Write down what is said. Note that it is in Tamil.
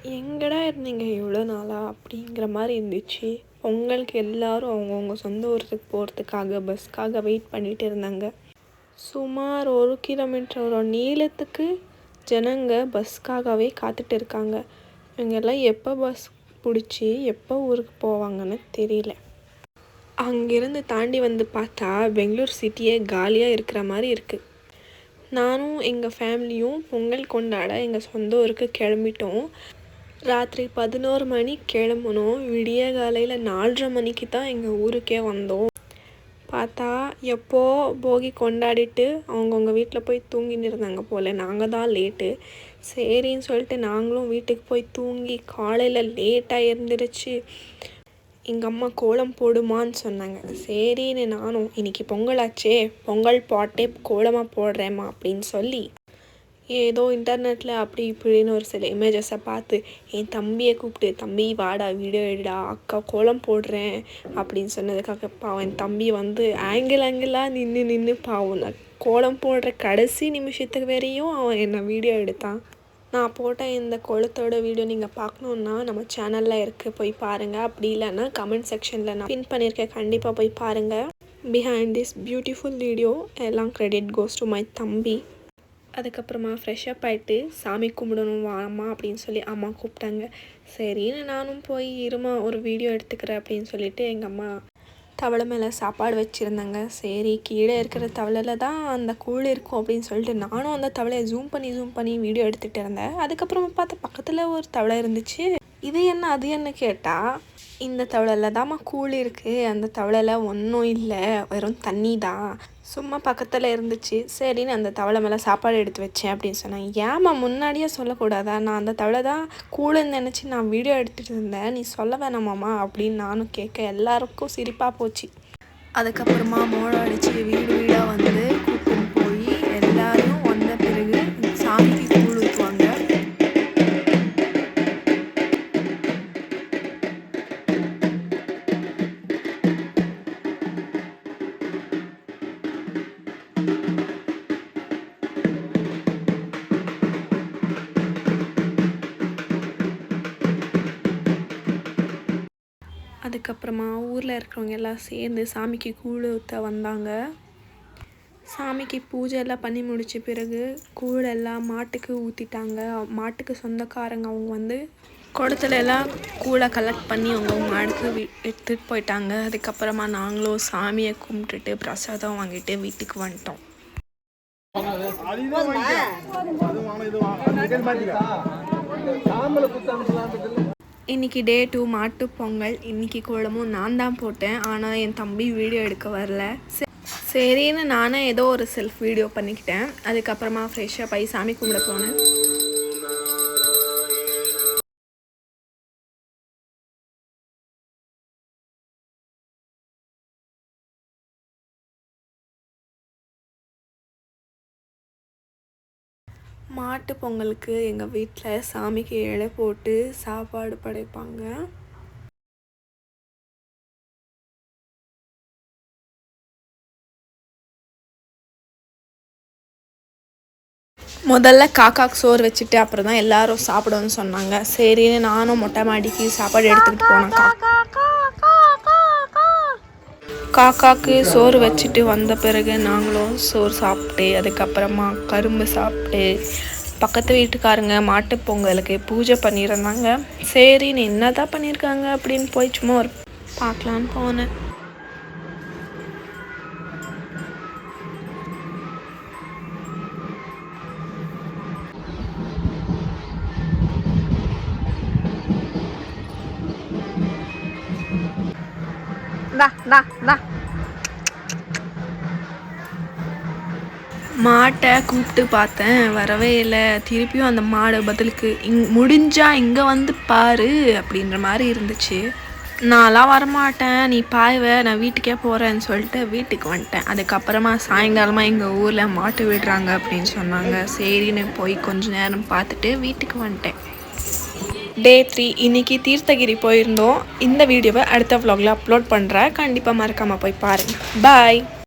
எங்கடா இருந்தீங்க இவ்வளோ நாளா அப்படிங்கிற மாதிரி இருந்துச்சு. பொங்கலுக்கு எல்லாரும் அவங்கவுங்க சொந்த ஊருக்கு போகிறதுக்காக பஸ்ஸுக்காக வெயிட் பண்ணிட்டு இருந்தாங்க. சுமார் 1 கிலோமீட்டரோட நீளத்துக்கு ஜனங்க பஸ்ஸுக்காகவே காத்துட்டு இருக்காங்க. இவங்க எல்லாம் எப்போ பஸ் பிடிச்சி எப்போ ஊருக்கு போவாங்கன்னு தெரியல. அங்கேருந்து தாண்டி வந்து பார்த்தா பெங்களூர் சிட்டியே காலியாக இருக்கிற மாதிரி இருக்குது. நானும் எங்கள் ஃபேமிலியும் பொங்கல் கொண்டாட எங்கள் சொந்த ஊருக்கு கிளம்பிட்டோம். ராத்திரி 11 மணி கிளம்புனோம். விடிய காலையில் 4:30 மணிக்கு தான் எங்கள் ஊருக்கே வந்தோம். பார்த்தா எப்போ போகி கொண்டாடிட்டு அவங்கவுங்க வீட்டில் போய் தூங்கின்னு இருந்தாங்க போல். நாங்கள் தான் லேட்டு. சரின்னு சொல்லிட்டு நாங்களும் வீட்டுக்கு போய் தூங்கி காலையில் லேட்டாக எழுந்திரிச்சு எங்கள் அம்மா கோலம் போடுமான்னு சொன்னாங்க. சரின்னு நானும் இன்றைக்கி பொங்கலாச்சே, பொங்கல் பாட்டே கோலமாக போடுறேம்மா அப்படின்னு சொல்லி ஏதோ இன்டர்நெட்டில் அப்படி இப்படின்னு ஒரு சில இமேஜஸை பார்த்து என் தம்பியை கூப்பிட்டு, தம்பி வாடா வீடியோ எடுடா, அக்கா கோலம் போடுறேன் அப்படின்னு சொன்னதுக்காக பாவம் என் தம்பி வந்து ஆங்கிளாக நின்று பாவம் நான் கோலம் போடுற கடைசி நிமிஷத்துக்கு வரையும் அவன் என்னை வீடியோ எடுத்தான். நான் போட்ட இந்த கோலத்தோட வீடியோ நீங்கள் பார்க்கணுன்னா நம்ம சேனலில் இருக்குது, போய் பாருங்கள். அப்படி இல்லைன்னா கமெண்ட் செக்ஷனில் நான் பின் பண்ணியிருக்கேன், கண்டிப்பாக போய் பாருங்கள். பிஹைண்ட் திஸ் பியூட்டிஃபுல் வீடியோ எல்லாம் கிரெடிட் கோஸ் டு மை தம்பி. அதுக்கப்புறமா ஃப்ரெஷ்அப் ஆகிட்டு சாமி கும்பிடணும் வாமா அப்படின்னு சொல்லி அம்மா கூப்பிட்டாங்க. சரின்னு நானும் போய் இருமா ஒரு வீடியோ எடுத்துக்கிறேன் அப்படின்னு சொல்லிட்டு எங்கள் அம்மா தவளை மேலே சாப்பாடு வச்சுருந்தாங்க. சரி கீழே இருக்கிற தவளையில் தான் அந்த கூழ் இருக்கும் அப்படின்னு சொல்லிட்டு நானும் அந்த தவளையை ஜூம் பண்ணி வீடியோ எடுத்துகிட்டு இருந்தேன். அதுக்கப்புறமா பார்த்தா பக்கத்தில் ஒரு தவளை இருந்துச்சு. இது என்ன அது என்ன கேட்டால், இந்த தவளையில் தாம்மா கூழ் இருக்குது, அந்த தவளையில் ஒன்றும் இல்லை, வெறும் தண்ணி தான், சும்மா பக்கத்தில் இருந்துச்சு. சரின்னு அந்த தவளை மேலே சாப்பாடு எடுத்து வச்சேன் அப்படின்னு சொன்னேன். ஏம்மா முன்னாடியே சொல்லக்கூடாதா? நான் அந்த தவளை தான் கூழுன்னு நினச்சி நான் வீடியோ எடுத்துகிட்டு இருந்தேன், நீ சொல்ல வேணாமாம்மா அப்படின்னு நானும் கேட்க எல்லாருக்கும் சிரிப்பாக போச்சு. அதுக்கப்புறமா மோளம் அடித்து வீடு வீடாக வந்து கூப்பிட்டு போய் எல்லாரையும் வந்த பிறகு சாமிக்கு கூழ் ஊற்றுவாங்க. அதுக்கப்புறமா ஊரில் இருக்கிறவங்க எல்லாம் சேர்ந்து சாமிக்கு கூழ் ஊற்ற வந்தாங்க. சாமிக்கு பூஜை எல்லாம் பண்ணி முடித்த பிறகு கூழெல்லாம் மாட்டுக்கு ஊற்றிட்டாங்க. மாட்டுக்கு சொந்தக்காரங்க அவங்க வந்து குடத்துல எல்லாம் கூழை கலெக்ட் பண்ணி அவங்க மாடுக்கு எடுத்துகிட்டு போயிட்டாங்க. அதுக்கப்புறமா நாங்களும் சாமியை கும்பிட்டுட்டு பிரசாதம் வாங்கிட்டு வீட்டுக்கு வந்துட்டோம். இன்றைக்கி டே 2 மாட்டு பொங்கல். இன்றைக்கி கோலமும் நான் தான் போட்டேன், ஆனால் என் தம்பி வீடியோ எடுக்க வரல. சரின்னு நானே ஏதோ ஒரு செல்ஃப் வீடியோ பண்ணிக்கிட்டேன். அதுக்கப்புறமா ஃப்ரெஷ்ஷாக போய் சாமி கும்பிட போனேன். மாட்டு பொங்கலுக்கு எங்கள் வீட்டில் சாமிக்கு இலை போட்டு சாப்பாடு படைப்பாங்க. முதல்ல காக்காக்கு சோறு வச்சுட்டு அப்புறம் தான் எல்லாரும் சாப்பிடுன்னு சொன்னாங்க. சரின்னு நானும் மொட்டை மாடிக்கு சாப்பாடு எடுத்துக்கிட்டு போனேன். காக்காக்கு சோறு வச்சுட்டு வந்த பிறகு நாங்களும் சோறு சாப்பிட்டு அதுக்கப்புறமா கரும்பு சாப்பிட்டு பக்கத்து வீட்டுக்காரங்க மாட்டு பொங்கலுக்கு பூஜை பண்ணியிருந்தாங்க. சரின்னு என்ன தான் பண்ணியிருக்காங்க அப்படின்னு போய் சும்மா ஒரு பார்க்கலான்னு போனேன். மாட்டை கூப்பிட்டு பார்த்தேன், வரவே இல்லை. திருப்பியும் அந்த மாடு பதிலுக்கு முடிஞ்சா இங்கே வந்து பாரு அப்படின்ற மாதிரி இருந்துச்சு. நான்லாம் வரமாட்டேன், நீ பாய்வை, நான் வீட்டுக்கே போகிறேன்னு சொல்லிட்டு வீட்டுக்கு வந்துட்டேன். அதுக்கப்புறமா சாயங்காலமாக எங்கள் ஊரில் மாட்டு விடுறாங்க அப்படின்னு சொன்னாங்க. சரின்னு போய் கொஞ்ச நேரம் பார்த்துட்டு வீட்டுக்கு வந்துட்டேன். டே 3 இன்றைக்கி தீர்த்தகிரி போயிருந்தோம். இந்த வீடியோவை அடுத்த vlogல அப்லோட் பண்ணுறேன், கண்டிப்பாக மறக்காமல் போய் பாருங்கள். பாய்.